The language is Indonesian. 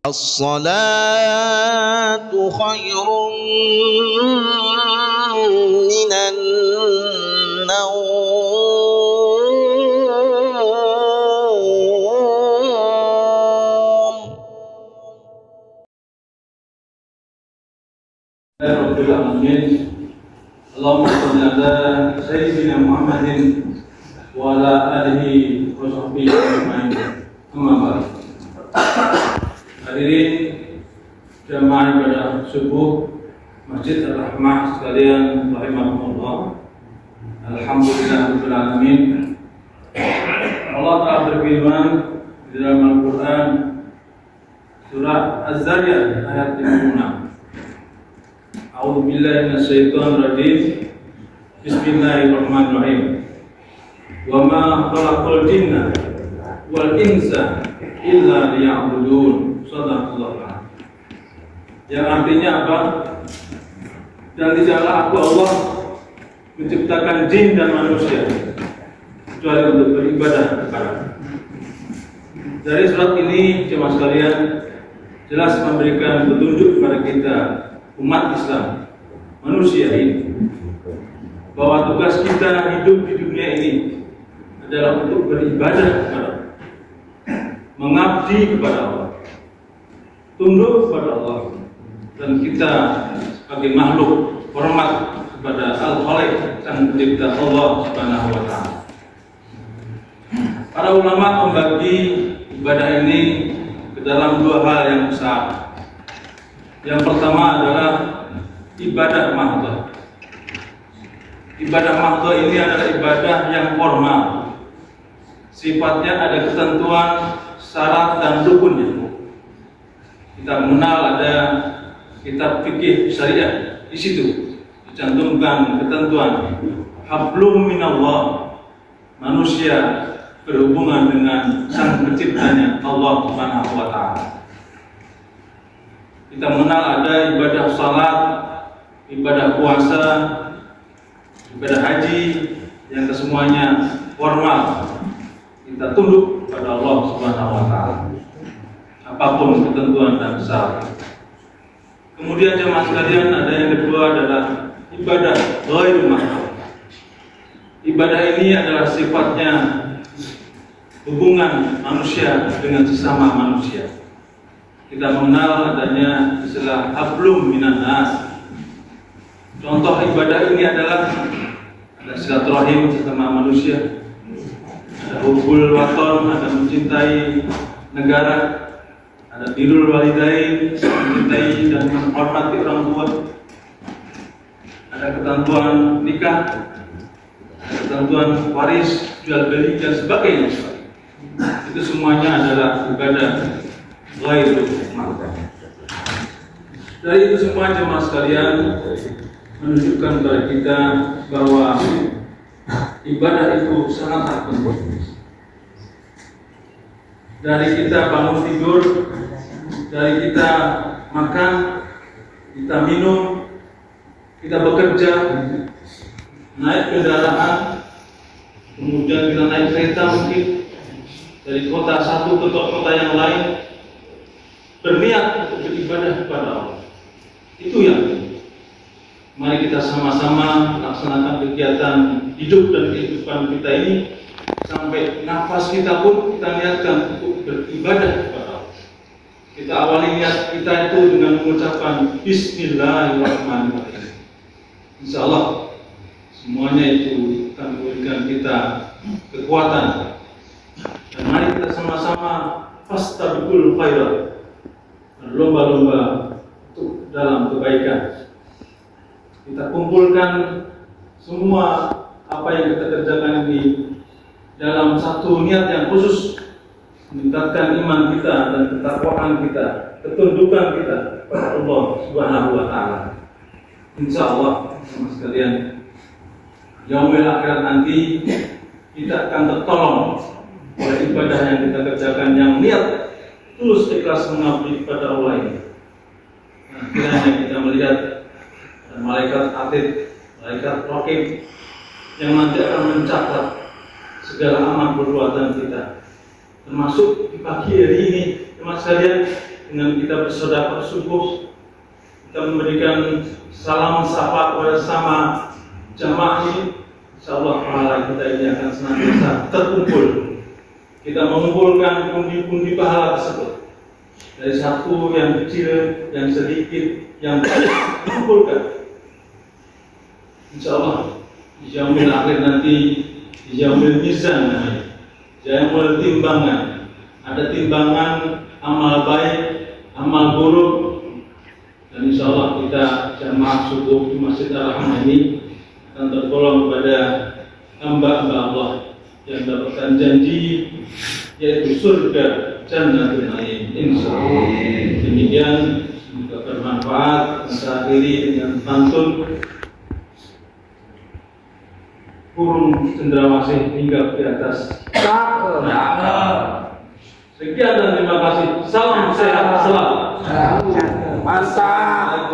الصلاة خير من النوم. Allahumma shalli ala sayyidina Muhammadin wa ala alihi wa sahbihi ajma'in. Amma ba'd. Hadirin jamaah ibadah subuh Masjid Ar-Rahmah sekalian rahimakumullah. Alhamdulillahirabbil alamin. Allah Ta'ala berfirman di dalam Al-Qur'an surah Az-Zariyat ayat 56. A'udzu billahi minasyaitonir rajim. Bismillahirrahmanirrahim. Wa ma khalaqul jinna wal insa illa liya'budun. Shadaqallah. Yang artinya apa? Dan tidaklah aku Allah menciptakan jin dan manusia kecuali untuk beribadah kepada. Dari surat ini jemaah sekalian jelas memberikan petunjuk kepada kita umat Islam, manusia ini, bahwa tugas kita hidup di dunia ini adalah untuk beribadah kepada Allah, mengabdi kepada Allah, tunduk kepada Allah, dan kita sebagai makhluk hormat kepada Al-Khaliq, Sang Pencipta Allah Subhanahu wa Ta'ala. Para ulama membagi ibadah ini ke dalam dua hal yang besar. Yang pertama adalah ibadah mahdhah. Ibadah mahdhah ini adalah ibadah yang formal. Sifatnya ada ketentuan, syarat dan rukunnya. Kita mengenal ada kitab fikih syariah, di situ dicantumkan ketentuan hablum minallah, manusia berhubungan dengan Sang Penciptanya Allah Subhanahu wa Ta'ala. Kita mengenal ada ibadah salat, ibadah puasa, ibadah haji, yang kesemuanya formal. Kita tunduk pada Allah Subhanahu wa Ta'ala, apapun ketentuan dan syarat. Kemudian jemaah sekalian, ada yang kedua adalah ibadah ghairu mahdhah. Ibadah ini adalah sifatnya hubungan manusia dengan sesama manusia. Kita mengenal adanya istilah hablum minan nas. Contoh ibadah ini adalah ada silaturahim sesama manusia, ada hubul waton, ada mencintai negara, ada birrul walidain, mencintai dan menghormati orang tua, ada ketentuan nikah, ada ketentuan waris, jual beli dan sebagainya. Itu semuanya adalah ibadah ghairu mahdhah. Dari itu semua jemaah sekalian menunjukkan kepada kita bahwa ibadah itu sangat penting. Dari kita bangun tidur, dari kita makan, kita minum, kita bekerja, naik kendaraan, kemudian kita naik kereta mungkin dari kota satu ke kota yang lain, berniat untuk beribadah kepada Allah. Itu yang mari kita sama-sama laksanakan kegiatan hidup dan kehidupan kita ini sampai nafas kita pun kita niatkan untuk beribadah kepada Allah. Kita awali niat kita itu dengan mengucapkan Bismillahirrahmanirrahim. Insya Allah semuanya itu akan memberikan kita kekuatan. Dan mari kita sama-sama fastabiqul khairat, berlomba-lomba untuk dalam kebaikan. Kita kumpulkan semua apa yang kita kerjakan ini dalam satu niat yang khusus, meningkatkan iman kita dan ketakwaan kita, ketundukan kita kepada Allah Subhanahu wa Ta'ala. Insya Allah sama sekalian, yaumil akhirat nanti kita akan tertolong oleh ibadah yang kita kerjakan yang niat tulus ikhlas mengabdi kepada Allah ini. Nah, kiranya kita melihat malaikat atid, malaikat raqib yang nanti akan mencatat segala amal perbuatan kita, termasuk di pagi hari ini, teman sekalian, dengan kita bersedekah subuh, kita memberikan salam sapa kepada sama jamaah ini, insyaallah pahala kita ini akan senantiasa terkumpul. Kita mengumpulkan pundi-pundi pahala tersebut dari satu yang kecil, yang sedikit, yang banyak dikumpulkan. Insyaallah di yaumil akhir nanti, di yaumil mizan namanya, yaumil timbangan. Ada timbangan amal baik, amal buruk, dan insyaallah kita jamaah subuh di Masjid Ar-Rahmah ini akan tergolong kepada hamba-hamba Allah yang mendapatkan janji yaitu surga Jannatul Naim, insyaallah. Demikian, semoga bermanfaat. Kita akhiri dengan pantun burung cendrawasih hingga di atas cakep. Sekian dan terima kasih. Salam sehat selalu. Mantap.